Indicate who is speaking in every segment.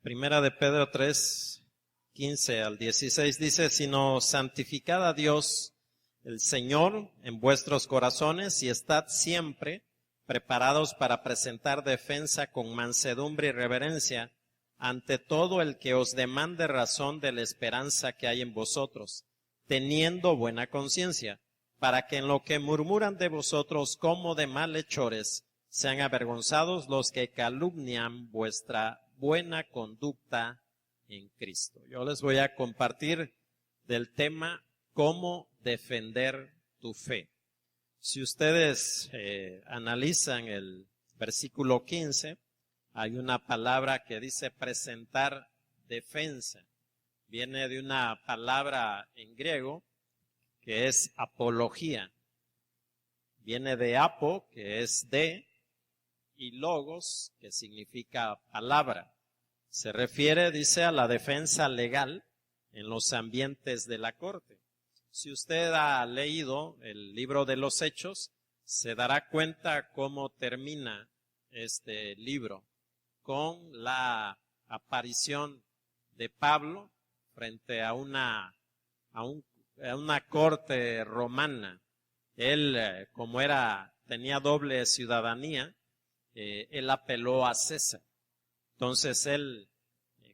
Speaker 1: Primera de Pedro 3, 15 al 16 dice: sino santificad a Dios el Señor en vuestros corazones y estad siempre preparados para presentar defensa con mansedumbre y reverencia ante todo el que os demande razón de la esperanza que hay en vosotros, teniendo buena conciencia, para que en lo que murmuran de vosotros como de malhechores sean avergonzados los que calumnian vuestra buena conducta en Cristo. Yo les voy a compartir del tema cómo defender tu fe. Si ustedes analizan el versículo 15, hay una palabra que dice presentar defensa. Viene de una palabra en griego que es apología. Viene de apo, que es de, y logos, que significa palabra. Se refiere, dice, a la defensa legal en los ambientes de la corte. Si usted ha leído el libro de los Hechos, se dará cuenta cómo termina este libro, con la aparición de Pablo frente a una corte romana. Él, como tenía doble ciudadanía, él apeló a César. Entonces él,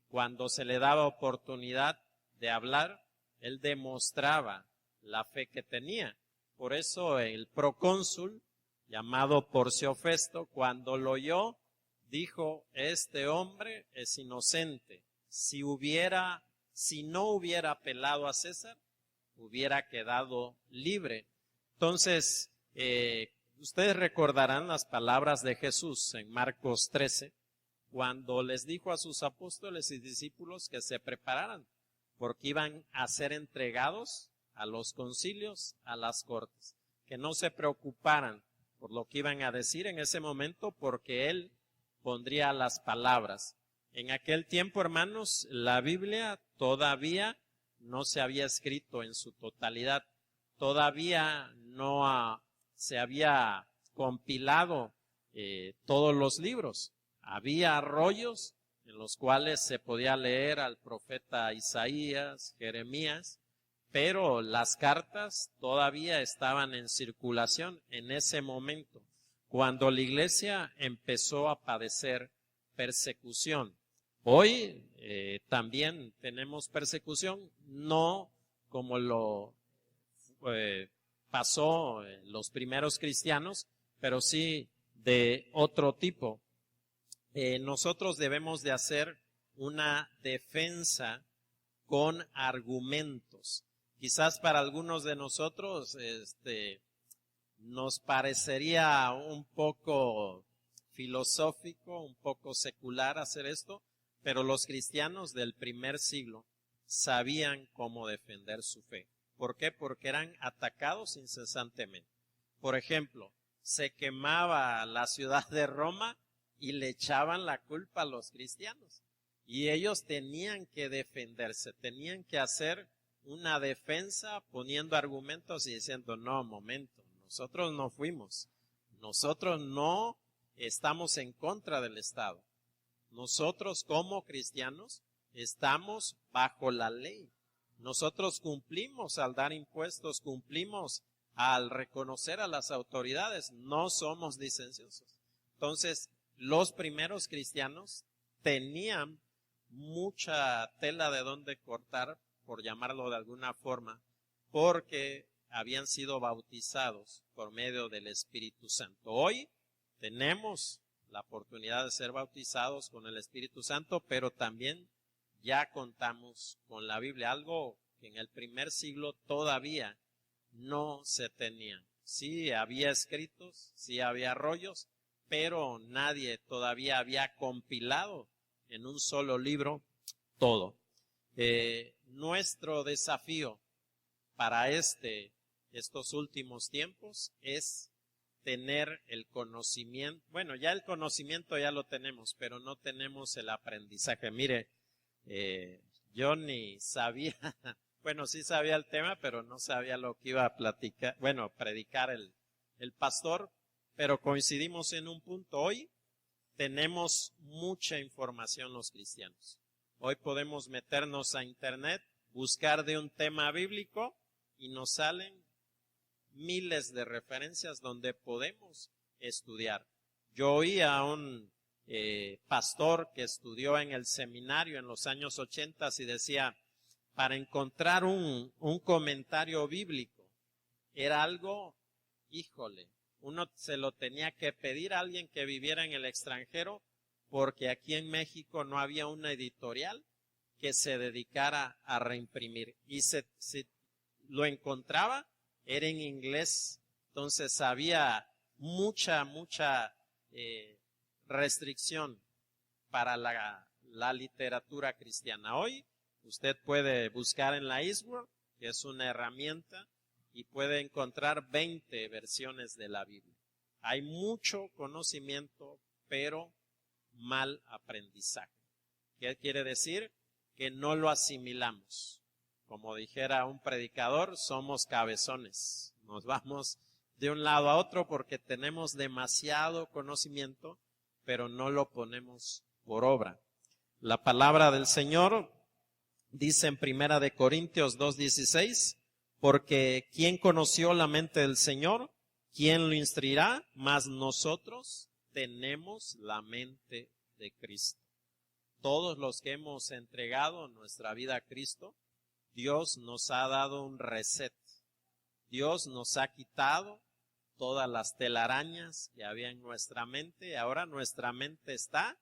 Speaker 1: cuando se le daba oportunidad de hablar, él demostraba la fe que tenía. Por eso el procónsul, llamado Porcio Festo, cuando lo oyó, dijo: este hombre es inocente. Si no hubiera apelado a César, hubiera quedado libre. Entonces, ustedes recordarán las palabras de Jesús en Marcos 13, cuando les dijo a sus apóstoles y discípulos que se prepararan, porque iban a ser entregados a los concilios, a las cortes, que no se preocuparan por lo que iban a decir en ese momento, porque Él pondría las palabras. En aquel tiempo, hermanos, la Biblia todavía no se había escrito en su totalidad, todavía no se había compilado todos los libros. Había rollos en los cuales se podía leer al profeta Isaías, Jeremías, pero las cartas todavía estaban en circulación en ese momento, cuando la iglesia empezó a padecer persecución. Hoy también tenemos persecución, no como lo pasó los primeros cristianos, pero sí de otro tipo. Nosotros debemos de hacer una defensa con argumentos. Quizás para algunos de nosotros nos parecería un poco filosófico, un poco secular hacer esto, pero los cristianos del primer siglo sabían cómo defender su fe. ¿Por qué? Porque eran atacados incesantemente. Por ejemplo, se quemaba la ciudad de Roma y le echaban la culpa a los cristianos. Y ellos tenían que defenderse, tenían que hacer una defensa poniendo argumentos y diciendo: no, momento, nosotros no fuimos, nosotros no estamos en contra del Estado. Nosotros como cristianos estamos bajo la ley. Nosotros cumplimos al dar impuestos, cumplimos al reconocer a las autoridades, no somos licenciosos. Entonces, los primeros cristianos tenían mucha tela de donde cortar, por llamarlo de alguna forma, porque habían sido bautizados por medio del Espíritu Santo. Hoy tenemos la oportunidad de ser bautizados con el Espíritu Santo, pero también ya contamos con la Biblia, algo que en el primer siglo todavía no se tenía. Sí había escritos, sí había rollos, pero nadie todavía había compilado en un solo libro todo. Nuestro desafío para estos últimos tiempos es tener el conocimiento. Bueno, ya el conocimiento ya lo tenemos, pero no tenemos el aprendizaje. Mire, yo ni sabía, bueno, sí sabía el tema, pero no sabía lo que iba a predicar el pastor, pero coincidimos en un punto. Hoy tenemos mucha información los cristianos. Hoy podemos meternos a internet, buscar de un tema bíblico y nos salen miles de referencias donde podemos estudiar. Yo oí a un pastor que estudió en el seminario en los años 80 y decía, para encontrar un comentario bíblico era algo, híjole, uno se lo tenía que pedir a alguien que viviera en el extranjero, porque aquí en México no había una editorial que se dedicara a reimprimir. Y si lo encontraba, era en inglés. Entonces había mucha restricción para la literatura cristiana. Hoy usted puede buscar en la Eastworld, que es una herramienta, y puede encontrar 20 versiones de la Biblia. Hay mucho conocimiento, pero mal aprendizaje. ¿Qué quiere decir? Que no lo asimilamos. Como dijera un predicador, somos cabezones. Nos vamos de un lado a otro porque tenemos demasiado conocimiento, pero no lo ponemos por obra. La palabra del Señor dice en 1 Corintios 2:16, porque ¿quién conoció la mente del Señor? ¿Quién lo instruirá? Mas nosotros tenemos la mente de Cristo. Todos los que hemos entregado nuestra vida a Cristo, Dios nos ha dado un reset. Dios nos ha quitado todas las telarañas que había en nuestra mente. Ahora nuestra mente está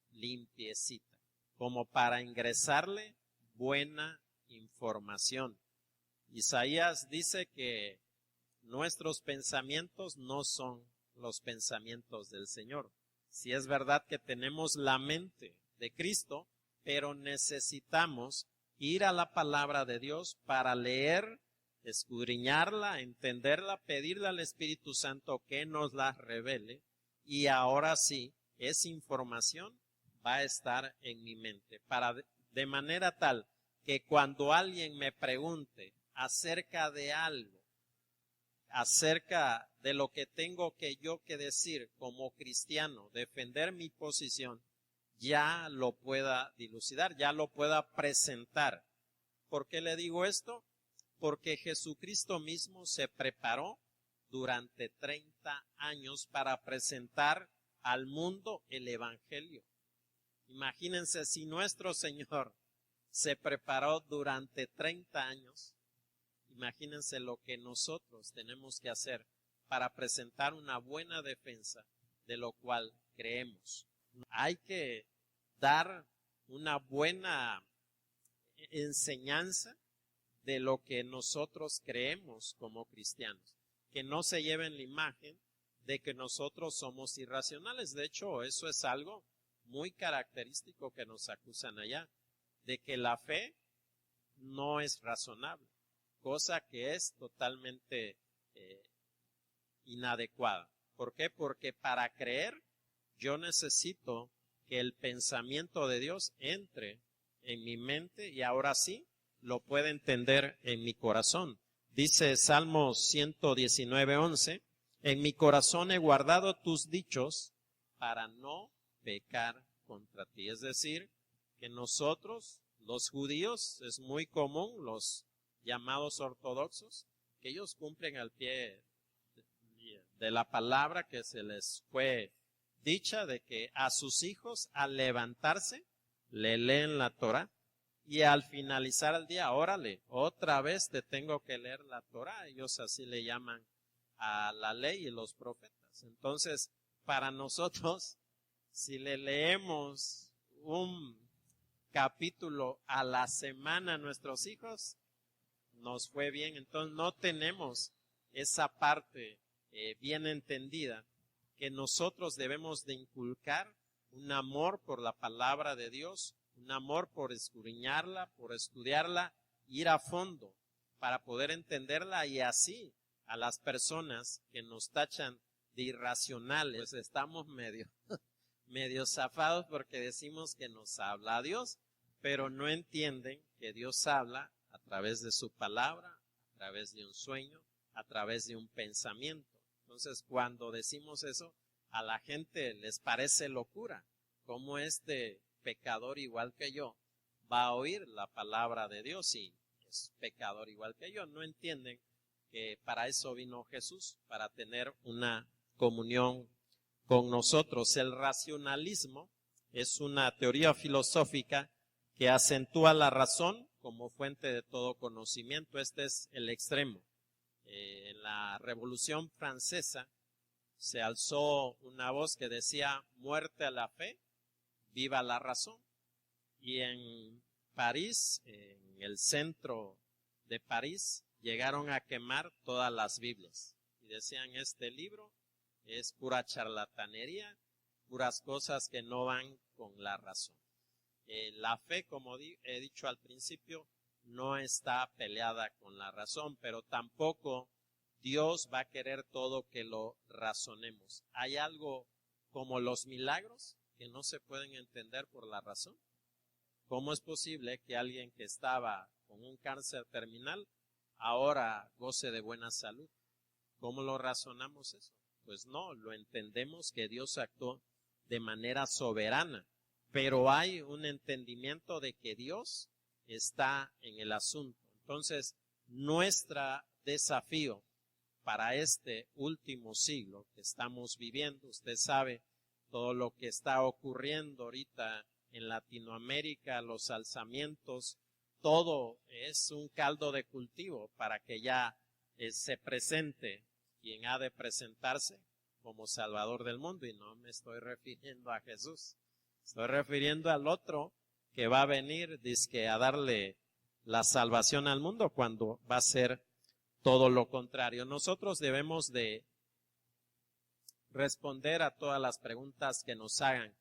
Speaker 1: limpiecita, como para ingresarle buena información. Isaías dice que nuestros pensamientos no son los pensamientos del Señor. Si es verdad que tenemos la mente de Cristo, pero necesitamos ir a la palabra de Dios para leer, escudriñarla, entenderla, pedirle al Espíritu Santo que nos la revele, y ahora sí, esa información va a estar en mi mente, de manera tal que cuando alguien me pregunte acerca de algo, acerca de lo que tengo que decir como cristiano, defender mi posición, ya lo pueda dilucidar, ya lo pueda presentar. ¿Por qué le digo esto? Porque Jesucristo mismo se preparó durante 30 años para presentar al mundo el Evangelio. Imagínense si nuestro Señor se preparó durante 30 años. Imagínense lo que nosotros tenemos que hacer para presentar una buena defensa de lo cual creemos. Hay que dar una buena enseñanza de lo que nosotros creemos como cristianos. Que no se lleven la imagen de que nosotros somos irracionales. De hecho, eso es algo muy característico que nos acusan allá, de que la fe no es razonable, cosa que es totalmente inadecuada. ¿Por qué? Porque para creer yo necesito que el pensamiento de Dios entre en mi mente y ahora sí lo pueda entender en mi corazón. Dice Salmo 119:11, en mi corazón he guardado tus dichos para no pecar contra ti. Es decir, que nosotros, los judíos, es muy común, los llamados ortodoxos, que ellos cumplen al pie de la palabra que se les fue dicha, de que a sus hijos al levantarse le leen la Torá y al finalizar el día, órale, otra vez te tengo que leer la Torá. Ellos así le llaman a la ley y los profetas. Entonces, para nosotros, si le leemos un capítulo a la semana a nuestros hijos, nos fue bien. Entonces no tenemos esa parte bien entendida, que nosotros debemos de inculcar un amor por la palabra de Dios, un amor por escudriñarla, por estudiarla, ir a fondo para poder entenderla, y así a las personas que nos tachan de irracionales, pues estamos medio zafados porque decimos que nos habla Dios, pero no entienden que Dios habla a través de su palabra, a través de un sueño, a través de un pensamiento. Entonces, cuando decimos eso, a la gente les parece locura. ¿Cómo este pecador igual que yo va a oír la palabra de Dios y es pecador igual que yo? No entienden que para eso vino Jesús, para tener una comunión con nosotros. El racionalismo es una teoría filosófica que acentúa la razón como fuente de todo conocimiento. Este es el extremo. En la Revolución Francesa se alzó una voz que decía: muerte a la fe, viva la razón. Y en París, en el centro de París, llegaron a quemar todas las Biblias. Y decían: este libro es pura charlatanería, puras cosas que no van con la razón. La fe, como he dicho al principio, no está peleada con la razón, pero tampoco Dios va a querer todo que lo razonemos. ¿Hay algo como los milagros que no se pueden entender por la razón? ¿Cómo es posible que alguien que estaba con un cáncer terminal ahora goce de buena salud? ¿Cómo lo razonamos eso? Pues no, lo entendemos que Dios actuó de manera soberana, pero hay un entendimiento de que Dios está en el asunto. Entonces, nuestro desafío para este último siglo que estamos viviendo, usted sabe todo lo que está ocurriendo ahorita en Latinoamérica, los alzamientos, todo es un caldo de cultivo para que ya se presente quien ha de presentarse como Salvador del mundo. Y no me estoy refiriendo a Jesús, estoy refiriendo al otro que va a venir dizque a darle la salvación al mundo, cuando va a ser todo lo contrario. Nosotros debemos de responder a todas las preguntas que nos hagan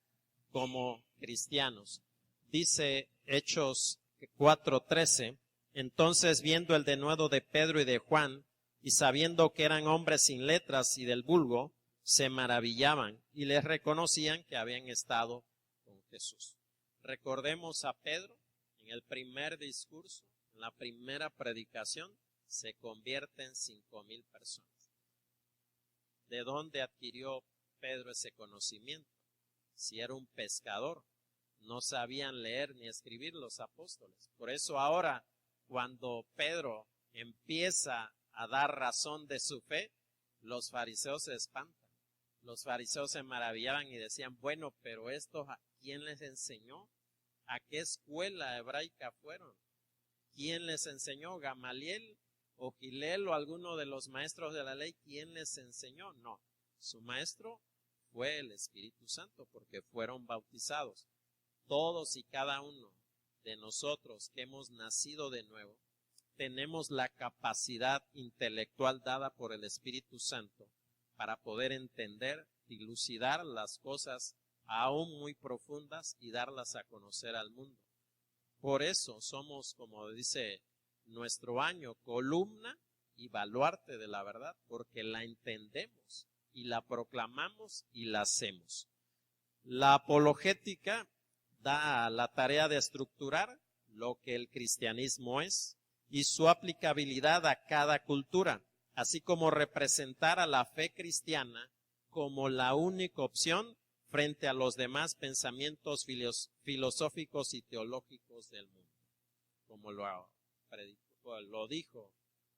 Speaker 1: como cristianos. Dice Hechos 4:13, entonces viendo el denuedo de Pedro y de Juan, y sabiendo que eran hombres sin letras y del vulgo, se maravillaban y les reconocían que habían estado con Jesús. Recordemos a Pedro, en el primer discurso, en la primera predicación, se convierten 5,000 personas. ¿De dónde adquirió Pedro ese conocimiento? Si era un pescador, no sabían leer ni escribir los apóstoles. Por eso ahora, cuando Pedro empieza a dar razón de su fe, los fariseos se espantan. Los fariseos se maravillaban y decían: bueno, pero esto, ¿a quién les enseñó? ¿A qué escuela hebraica fueron? ¿Quién les enseñó? ¿Gamaliel o Gilel o alguno de los maestros de la ley? ¿Quién les enseñó? No, su maestro fue el Espíritu Santo, porque fueron bautizados. Todos y cada uno de nosotros que hemos nacido de nuevo, tenemos la capacidad intelectual dada por el Espíritu Santo para poder entender, dilucidar las cosas aún muy profundas y darlas a conocer al mundo. Por eso somos, como dice nuestro año, columna y baluarte de la verdad, porque la entendemos y la proclamamos y la hacemos. La apologética da la tarea de estructurar lo que el cristianismo es y su aplicabilidad a cada cultura, así como representar a la fe cristiana como la única opción frente a los demás pensamientos filosóficos y teológicos del mundo. Como lo dijo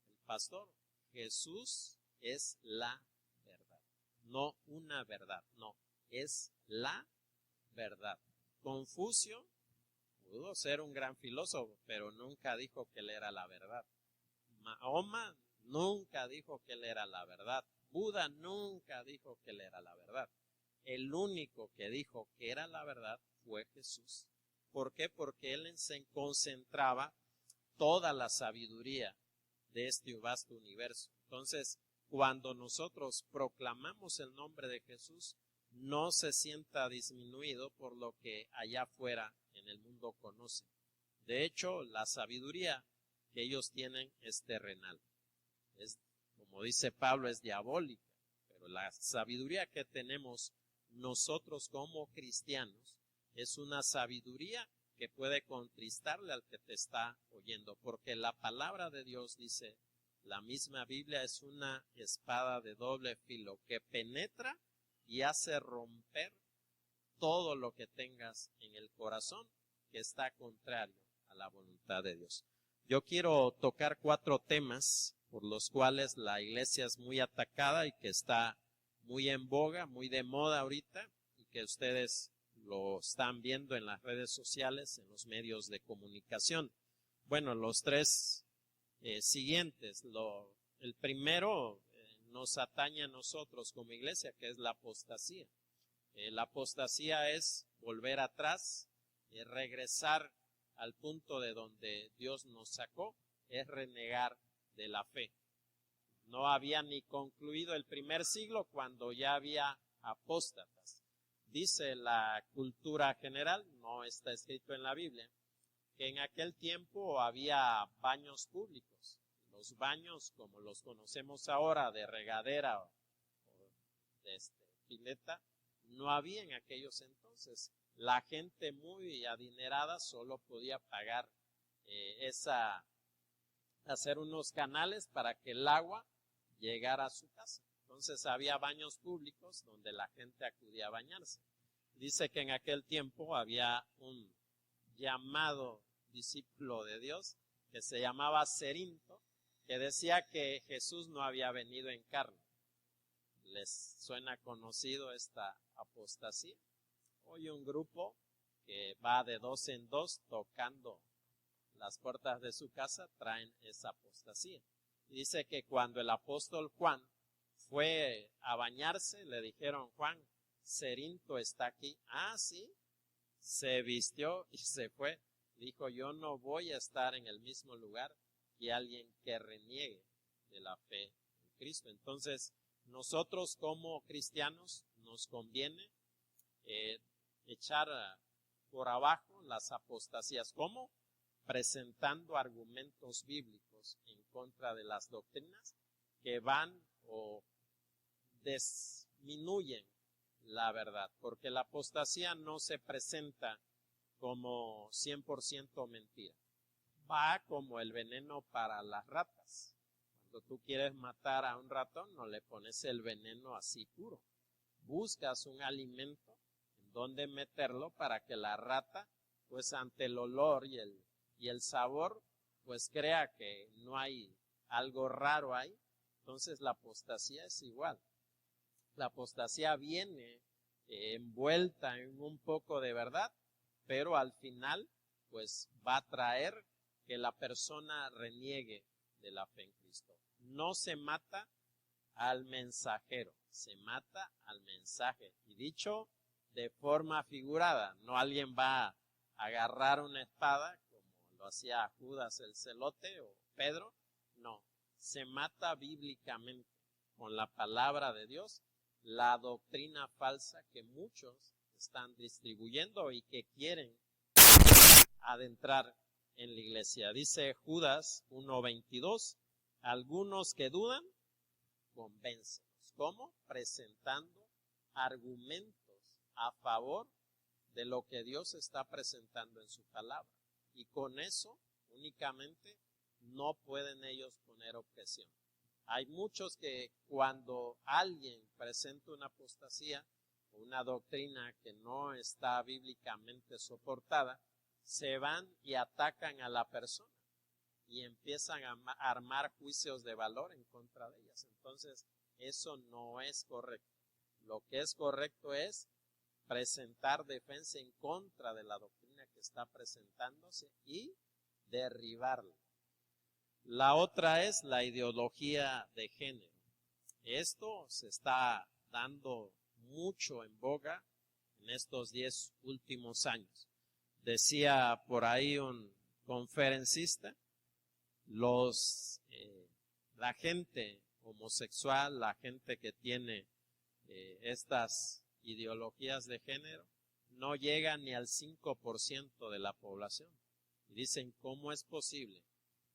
Speaker 1: el pastor, Jesús es la verdad, no una verdad, no, es la verdad. Confucio pudo ser un gran filósofo, pero nunca dijo que él era la verdad. Mahoma nunca dijo que él era la verdad. Buda nunca dijo que él era la verdad. El único que dijo que era la verdad fue Jesús. ¿Por qué? Porque él se concentraba toda la sabiduría de este vasto universo. Entonces, cuando nosotros proclamamos el nombre de Jesús, no se sienta disminuido por lo que allá afuera en el mundo conocen. De hecho, la sabiduría que ellos tienen es terrenal. Es, como dice Pablo, es diabólica. Pero la sabiduría que tenemos nosotros como cristianos es una sabiduría que puede contristarle al que te está oyendo. Porque la palabra de Dios dice, la misma Biblia es una espada de doble filo que penetra y hace romper todo lo que tengas en el corazón que está contrario a la voluntad de Dios. Yo quiero tocar 4 temas por los cuales la iglesia es muy atacada y que está muy en boga, muy de moda ahorita, y que ustedes lo están viendo en las redes sociales, en los medios de comunicación. Bueno, los 3 siguientes. El primero nos atañe a nosotros como iglesia, que es la apostasía. La apostasía es volver atrás, regresar al punto de donde Dios nos sacó, es renegar de la fe. No había ni concluido el primer siglo cuando ya había apóstatas. Dice la cultura general, no está escrito en la Biblia, que en aquel tiempo había baños públicos. Los baños, como los conocemos ahora, de regadera o de pileta, no había en aquellos entonces. La gente muy adinerada solo podía pagar hacer unos canales para que el agua llegara a su casa. Entonces había baños públicos donde la gente acudía a bañarse. Dice que en aquel tiempo había un llamado discípulo de Dios que se llamaba Cerinto, que decía que Jesús no había venido en carne. ¿Les suena conocido esta apostasía? Hoy un grupo que va de 2 en 2 tocando las puertas de su casa traen esa apostasía. Y dice que cuando el apóstol Juan fue a bañarse, le dijeron: Juan, Cerinto está aquí. Ah, sí. Se vistió y se fue. Dijo: yo no voy a estar en el mismo lugar que alguien que reniegue de la fe en Cristo. Entonces, nosotros como cristianos nos conviene echar por abajo las apostasías. ¿Cómo? Presentando argumentos bíblicos en contra de las doctrinas que van o disminuyen la verdad, porque la apostasía no se presenta como 100% mentira. Va como el veneno para las ratas. Cuando tú quieres matar a un ratón, no le pones el veneno así puro. Buscas un alimento en donde meterlo para que la rata, pues ante el olor y el sabor, pues crea que no hay algo raro ahí. Entonces la apostasía es igual. La apostasía viene envuelta en un poco de verdad, pero al final pues va a traer que la persona reniegue de la fe en Cristo. No se mata al mensajero, se mata al mensaje. Y dicho de forma figurada, no alguien va a agarrar una espada como lo hacía Judas el celote o Pedro, no, se mata bíblicamente con la palabra de Dios la doctrina falsa que muchos están distribuyendo y que quieren adentrar en la iglesia. Dice Judas 1:22, algunos que dudan, convéncelos. ¿Cómo? Presentando argumentos a favor de lo que Dios está presentando en su palabra. Y con eso únicamente no pueden ellos poner objeción. Hay muchos que cuando alguien presenta una apostasía o una doctrina que no está bíblicamente soportada, se van y atacan a la persona y empiezan a armar juicios de valor en contra de ellas. Entonces, eso no es correcto. Lo que es correcto es presentar defensa en contra de la doctrina que está presentándose y derribarla. La otra es la ideología de género. Esto se está dando mucho en boga en estos 10 últimos años. Decía por ahí un conferencista, la gente homosexual, la gente que tiene estas ideologías de género, no llega ni al 5% de la población. Y dicen, ¿cómo es posible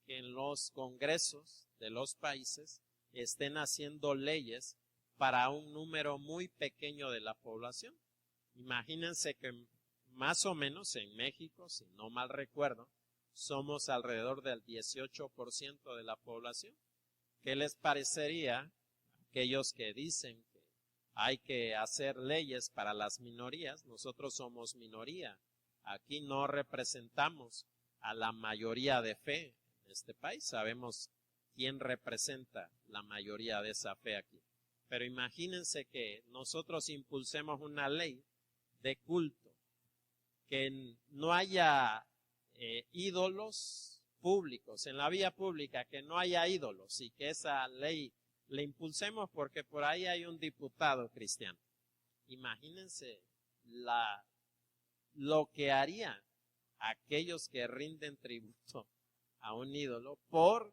Speaker 1: que en los congresos de los países estén haciendo leyes para un número muy pequeño de la población? Imagínense que más o menos en México, si no mal recuerdo, somos alrededor del 18% de la población. ¿Qué les parecería a aquellos que dicen que hay que hacer leyes para las minorías. Nosotros somos minoría. Aquí no representamos a la mayoría de fe en este país. Sabemos quién representa la mayoría de esa fe aquí. Pero imagínense que nosotros impulsemos una ley de culto, que no haya ídolos públicos, en la vía pública, que no haya ídolos, y que esa ley le impulsemos porque por ahí hay un diputado cristiano. Imagínense lo que harían aquellos que rinden tributo a un ídolo por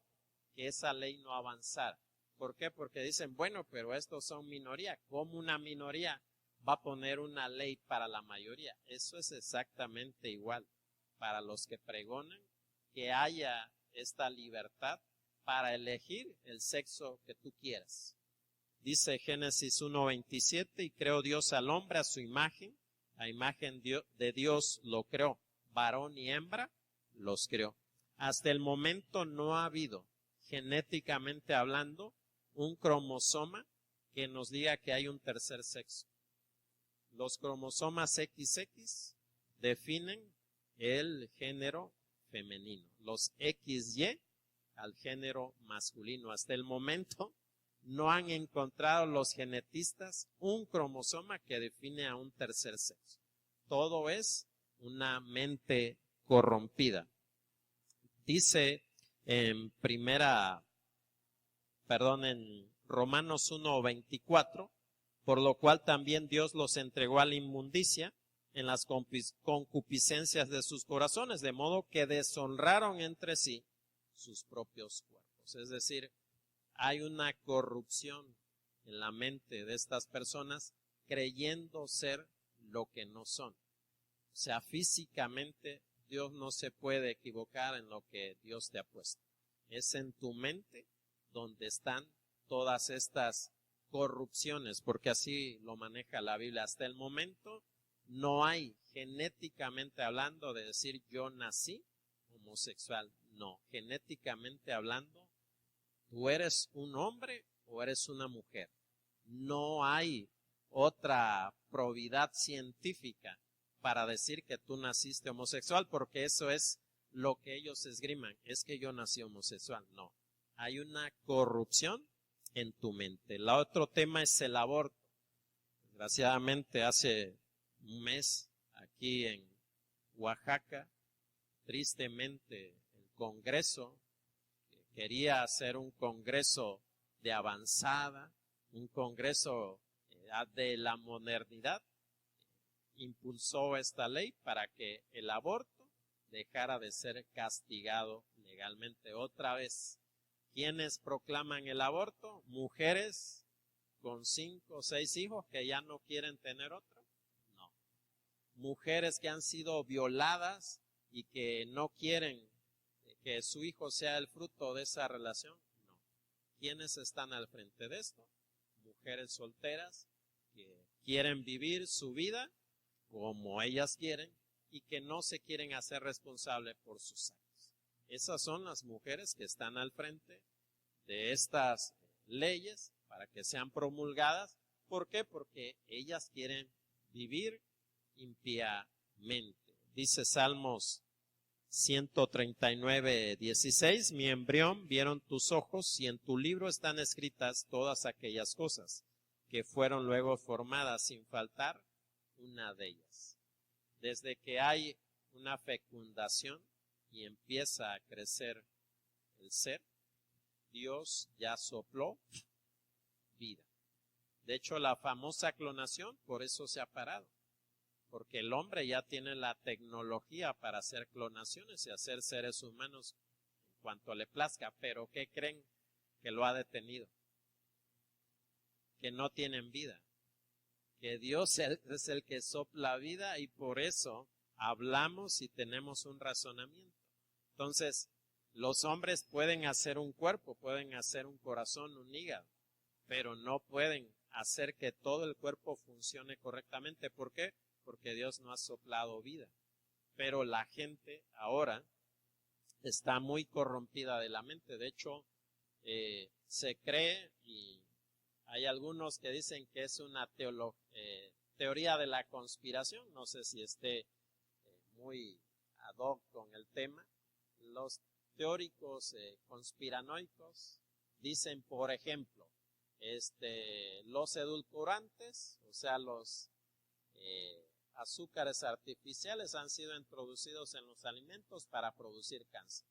Speaker 1: que esa ley no avanzara. ¿Por qué? Porque dicen, bueno, pero estos son minoría. ¿Cómo una minoría va a poner una ley para la mayoría? Eso es exactamente igual para los que pregonan que haya esta libertad para elegir el sexo que tú quieras. Dice Génesis 1:27, y creó Dios al hombre a su imagen, a imagen de Dios lo creó, varón y hembra los creó. Hasta el momento no ha habido, genéticamente hablando, un cromosoma que nos diga que hay un tercer sexo. Los cromosomas XX definen el género femenino, los XY al género masculino. Hasta el momento no han encontrado los genetistas un cromosoma que define a un tercer sexo. Todo es una mente corrompida. Dice en Romanos 1:24, por lo cual también Dios los entregó a la inmundicia en las concupiscencias de sus corazones, de modo que deshonraron entre sí sus propios cuerpos. Es decir, hay una corrupción en la mente de estas personas creyendo ser lo que no son. O sea, físicamente Dios no se puede equivocar en lo que Dios te ha puesto. Es en tu mente donde están todas estas corrupciones, porque así lo maneja la Biblia. Hasta el momento no hay, genéticamente hablando, de decir yo nací homosexual. No, genéticamente hablando, tú eres un hombre o eres una mujer. No hay otra probidad científica para decir que tú naciste homosexual, porque eso es lo que ellos esgriman, es que yo nací homosexual. No, hay una corrupción en tu mente. El otro tema es el aborto. Desgraciadamente hace un mes aquí en Oaxaca, tristemente el Congreso, que quería hacer un Congreso de avanzada, un Congreso de la modernidad, impulsó esta ley para que el aborto dejara de ser castigado legalmente. Otra vez, ¿quiénes proclaman el aborto? Mujeres con 5 o 6 hijos que ya no quieren tener otro. No. Mujeres que han sido violadas y que no quieren que su hijo sea el fruto de esa relación. No. ¿Quiénes están al frente de esto? Mujeres solteras que quieren vivir su vida como ellas quieren y que no se quieren hacer responsables por sus actos. Esas son las mujeres que están al frente de estas leyes para que sean promulgadas. ¿Por qué? Porque ellas quieren vivir impíamente. Dice Salmos 139:16, mi embrión vieron tus ojos y en tu libro están escritas todas aquellas cosas que fueron luego formadas sin faltar una de ellas. Desde que hay una fecundación y empieza a crecer el ser, Dios ya sopló vida. De hecho, la famosa clonación, por eso se ha parado, porque el hombre ya tiene la tecnología para hacer clonaciones y hacer seres humanos en cuanto le plazca. Pero ¿qué creen que lo ha detenido? Que no tienen vida. Que Dios es el que sopla vida y por eso hablamos y tenemos un razonamiento. Entonces, los hombres pueden hacer un cuerpo, pueden hacer un corazón, un hígado, pero no pueden hacer que todo el cuerpo funcione correctamente. ¿Por qué? Porque Dios no ha soplado vida. Pero la gente ahora está muy corrompida de la mente. De hecho, se cree, y Hay algunos que dicen que es una teoría de la conspiración. No sé si esté muy ad hoc con el tema. Los teóricos conspiranoicos dicen, por ejemplo, los edulcorantes, o sea, los azúcares artificiales han sido introducidos en los alimentos para producir cáncer.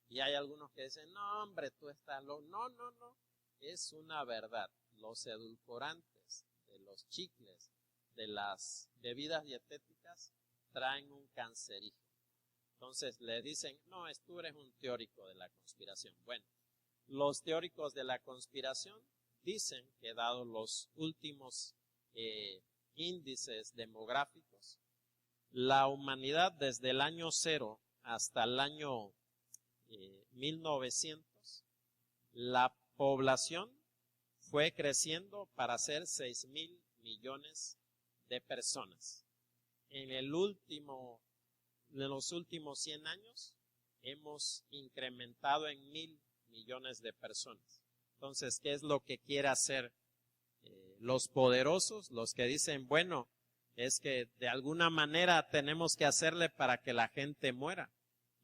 Speaker 1: Y hay algunos que dicen, no, hombre, tú estás loco. No, no, no, es una verdad. Los edulcorantes de los chicles, de las bebidas dietéticas, traen un cancerígeno. Entonces le dicen, no, tú eres un teórico de la conspiración. Bueno, los teóricos de la conspiración dicen que dado los últimos índices demográficos, la humanidad desde el año 0 hasta el año 1900, la población fue creciendo para ser 6,000 millones de personas. En los últimos 100 años hemos incrementado en 1,000 millones de personas. Entonces, ¿qué es lo que quiere hacer los poderosos? Los que dicen, bueno, es que de alguna manera tenemos que hacerle para que la gente muera.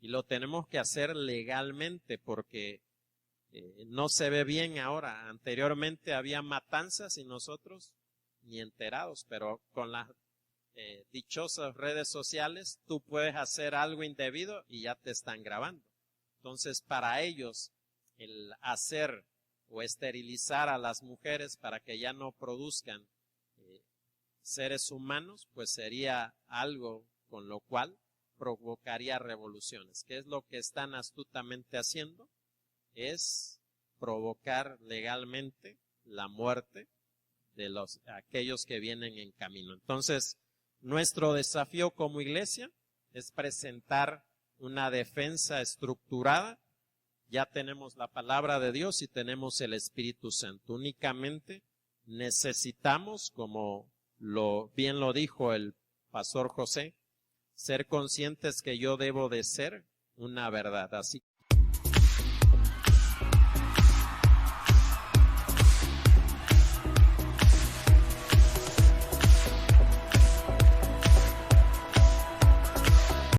Speaker 1: Y lo tenemos que hacer legalmente porque no se ve bien ahora. Anteriormente había matanzas y nosotros ni enterados, pero con las dichosas redes sociales tú puedes hacer algo indebido y ya te están grabando. Entonces, para ellos, el hacer o esterilizar a las mujeres para que ya no produzcan seres humanos, pues sería algo con lo cual provocaría revoluciones. ¿Qué es lo que están astutamente haciendo? Es provocar legalmente la muerte de aquellos que vienen en camino. Entonces, nuestro desafío como iglesia es presentar una defensa estructurada. Ya tenemos la palabra de Dios y tenemos el Espíritu Santo. Únicamente necesitamos, como bien lo dijo el pastor José, ser conscientes que yo debo de ser una verdad. Así